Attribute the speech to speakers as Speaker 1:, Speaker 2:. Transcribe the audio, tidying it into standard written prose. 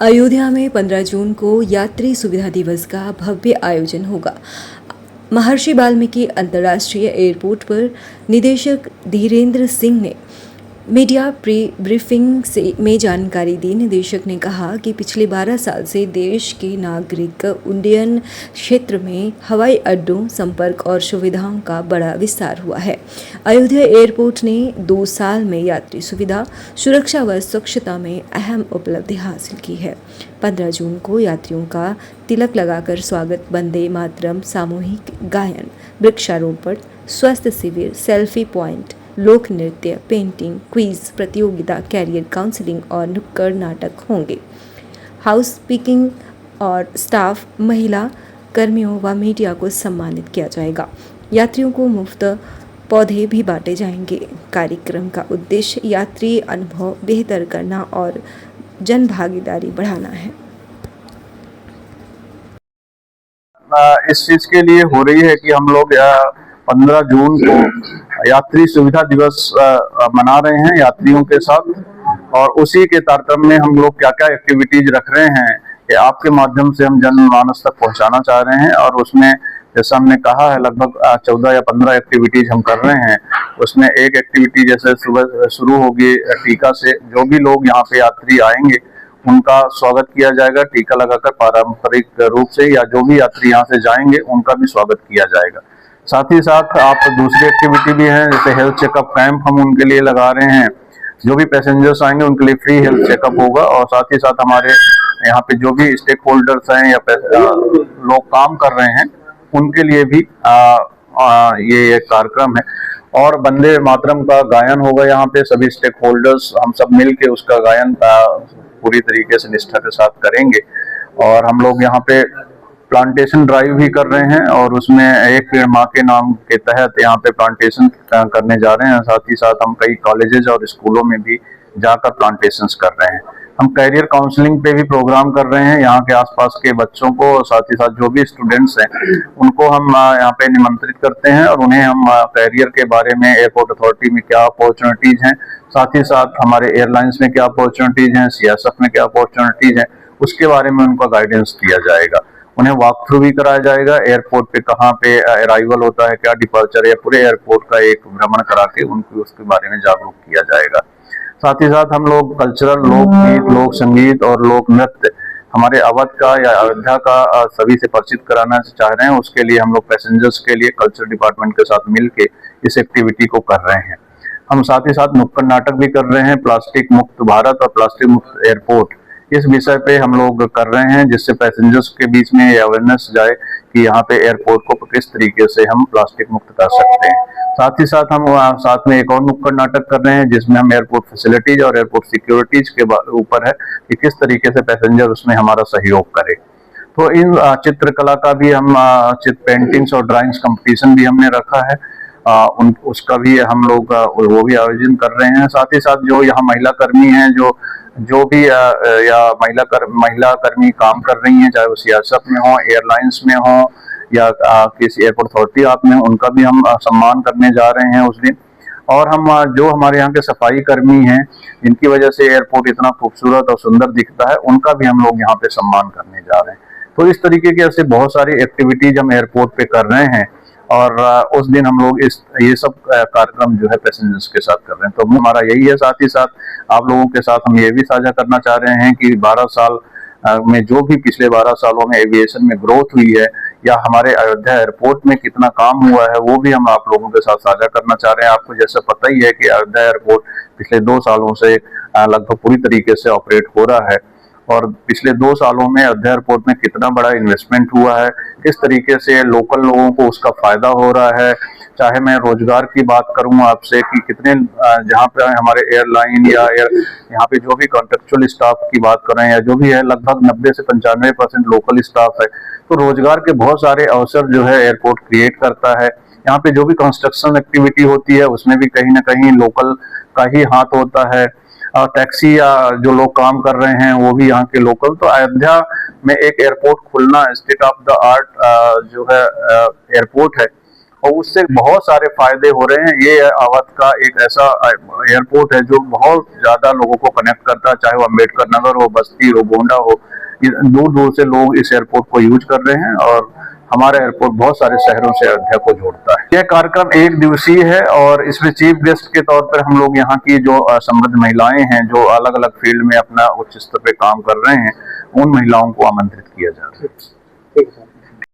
Speaker 1: अयोध्या में 15 जून को यात्री सुविधा दिवस का भव्य आयोजन होगा। महर्षि वाल्मीकि अंतर्राष्ट्रीय एयरपोर्ट पर निदेशक धीरेन्द्र सिंह ने मीडिया ब्रीफिंग में जानकारी दी। निदेशक ने कहा कि पिछले 12 साल से देश के नागरिक उड्डयन क्षेत्र में हवाई अड्डों, संपर्क और सुविधाओं का बड़ा विस्तार हुआ है। अयोध्या एयरपोर्ट ने 2 साल में यात्री सुविधा, सुरक्षा व स्वच्छता में अहम उपलब्धि हासिल की है। 15 जून को यात्रियों का तिलक लगाकर स्वागत, वंदे मातरम, सामूहिक गायन, वृक्षारोपण, स्वास्थ्य शिविर, सेल्फी पॉइंट, लोक नृत्य, पेंटिंग, क्विज प्रतियोगिता, कैरियर काउंसलिंग और नुक्कड़ नाटक होंगे। हाउस कीपिंग और स्टाफ, महिला कर्मियों व मीडिया को सम्मानित किया जाएगा। यात्रियों को मुफ्त पौधे भी बांटे जाएंगे। कार्यक्रम का उद्देश्य यात्री अनुभव बेहतर करना और जन भागीदारी बढ़ाना है।
Speaker 2: इस चीज के लिए हो रही है कि हम लोग 15 जून को यात्री सुविधा दिवस मना रहे हैं यात्रियों के साथ, और उसी के तारतम्य में हम लोग क्या क्या एक्टिविटीज रख रहे हैं कि आपके माध्यम से हम जनमानस तक पहुंचाना चाह रहे हैं। और उसमें जैसा हमने कहा है लगभग 14 या 15 एक्टिविटीज हम कर रहे हैं। उसमें एक एक्टिविटी जैसे सुबह शुरू होगी टीका से, जो भी लोग यहाँ पे यात्री आएंगे उनका स्वागत किया जाएगा टीका लगाकर पारंपरिक रूप से, या जो भी यात्री यहाँ से जाएंगे उनका भी स्वागत किया जाएगा। साथ ही साथ आप दूसरी एक्टिविटी भी है, जैसे हेल्थ चेकअप कैंप हम उनके लिए लगा रहे हैं। जो भी पैसेंजर्स आएंगे उनके लिए फ्री हेल्थ चेकअप होगा। और साथ ही साथ हमारे यहाँ पे जो भी स्टेक होल्डर्स हैं या लोग काम कर रहे हैं उनके लिए भी ये एक कार्यक्रम है। और वंदे मातरम का गायन होगा यहाँ पे। सभी स्टेक होल्डर्स हम सब मिल के उसका गायन पूरी तरीके से निष्ठा के साथ करेंगे। और हम लोग यहाँ पे प्लांटेशन ड्राइव भी कर रहे हैं, और उसमें एक पेड़ माँ के नाम के तहत यहाँ पे प्लांटेशन करने जा रहे हैं। साथ ही साथ हम कई कॉलेजेस और स्कूलों में भी जाकर प्लांटेशंस कर रहे हैं। हम कैरियर काउंसलिंग पे भी प्रोग्राम कर रहे हैं यहाँ के आसपास के बच्चों को, और साथ ही साथ जो भी स्टूडेंट्स हैं उनको हम यहाँ पे निमंत्रित करते हैं, और उन्हें हम कैरियर के बारे में, एयरपोर्ट अथॉरिटी में क्या अपॉर्चुनिटीज हैं, साथ ही साथ हमारे एयरलाइंस में क्या अपॉर्चुनिटीज हैं, सीएसएफ में क्या अपॉर्चुनिटीज हैं, उसके बारे में उनका गाइडेंस दिया जाएगा। उन्हें वॉक थ्रू भी कराया जाएगा एयरपोर्ट पे, कहाँ पे अराइवल होता है, क्या डिपार्चर, या पूरे एयरपोर्ट का एक भ्रमण करा के उनको उसके बारे में जागरूक किया जाएगा। साथ ही साथ हम लोग कल्चरल, लोकगीत, लोक संगीत और लोक नृत्य हमारे अवध का या अयोध्या का सभी से परिचित कराना चाह रहे हैं। उसके लिए हम लोग पैसेंजर्स के लिए कल्चर डिपार्टमेंट के साथ मिलके इस एक्टिविटी को कर रहे हैं। हम साथ ही साथ नुक्कड़ नाटक भी कर रहे हैं, प्लास्टिक मुक्त भारत और प्लास्टिक मुक्त एयरपोर्ट, इस विषय पे हम लोग कर रहे हैं, जिससे पैसेंजर्स के बीच में अवेयरनेस जाए कि यहाँ पे एयरपोर्ट को किस तरीके से हम प्लास्टिक मुक्त कर सकते हैं। साथ ही साथ हम साथ में एक और नुक्कड़ नाटक कर रहे हैं जिसमें हम एयरपोर्ट फैसिलिटीज और एयरपोर्ट सिक्योरिटीज के ऊपर है कि किस तरीके से पैसेंजर उसमें हमारा सहयोग करे। तो इन चित्रकला का भी हम पेंटिंग्स और ड्राइंग्स कंपटीशन भी हमने रखा है, उसका भी हम लोग वो भी आयोजन कर रहे हैं। साथ ही साथ जो यहाँ महिला कर्मी हैं, जो भी या महिला कर्मी काम कर रही हैं, चाहे वो सीएसएफ में हो, एयरलाइंस में हो, या किसी एयरपोर्ट अथॉरिटी आप में, उनका भी हम सम्मान करने जा रहे हैं उस दिन। और हम जो हमारे यहाँ के सफाई कर्मी हैं, जिनकी वजह से एयरपोर्ट इतना खूबसूरत और सुंदर दिखता है, उनका भी हम लोग यहाँ पे सम्मान करने जा रहे हैं। तो इस तरीके के ऐसे बहुत सारी एक्टिविटीज हम एयरपोर्ट पे कर रहे हैं, और उस दिन हम लोग ये सब कार्यक्रम जो है पैसेंजर्स के साथ कर रहे हैं। तो हमारा यही है। साथ ही साथ आप लोगों के साथ हम ये भी साझा करना चाह रहे हैं कि 12 साल में जो भी पिछले 12 सालों में एविएशन में ग्रोथ हुई है, या हमारे अयोध्या एयरपोर्ट में कितना काम हुआ है, वो भी हम आप लोगों के साथ साझा करना चाह रहे हैं। आपको जैसा पता ही है कि अयोध्या एयरपोर्ट पिछले 2 सालों से लगभग पूरी तरीके से ऑपरेट हो रहा है, और पिछले 2 सालों में अयोध्या एयरपोर्ट में कितना बड़ा इन्वेस्टमेंट हुआ है, किस तरीके से लोकल लोगों को उसका फायदा हो रहा है। चाहे मैं रोजगार की बात करूं आपसे कि कितने जहां पे हमारे एयरलाइन या यहाँ पे जो भी कॉन्ट्रेक्चुअल स्टाफ की बात करें, या जो भी है, लगभग 90 से 95% लोकल स्टाफ है। तो रोजगार के बहुत सारे अवसर जो है एयरपोर्ट क्रिएट करता है। यहाँ पे जो भी कंस्ट्रक्शन एक्टिविटी होती है उसमें भी कहीं ना कहीं लोकल का ही हाथ होता है। टैक्सी या जो लोग काम कर रहे हैं वो भी यहाँ के लोकल। तो अयोध्या में एक airport Khulna, state of the art जो है एयरपोर्ट है, और उससे बहुत सारे फायदे हो रहे हैं। ये अवध का एक ऐसा एयरपोर्ट है जो बहुत ज्यादा लोगों को कनेक्ट करता है, चाहे वो अम्बेडकर नगर हो, बस्ती हो, गोंडा हो, दूर दूर से लोग इस एयरपोर्ट को यूज कर रहे हैं और हमारा एयरपोर्ट बहुत सारे शहरों से अयोध्या को जोड़ता है। यह कार्यक्रम एक दिवसीय है और इसमें चीफ गेस्ट के तौर पर हम लोग यहाँ की जो समृद्ध महिलाएं हैं जो अलग अलग फील्ड में अपना उच्च स्तर पे काम कर रहे हैं, उन महिलाओं को आमंत्रित किया जा रहा है।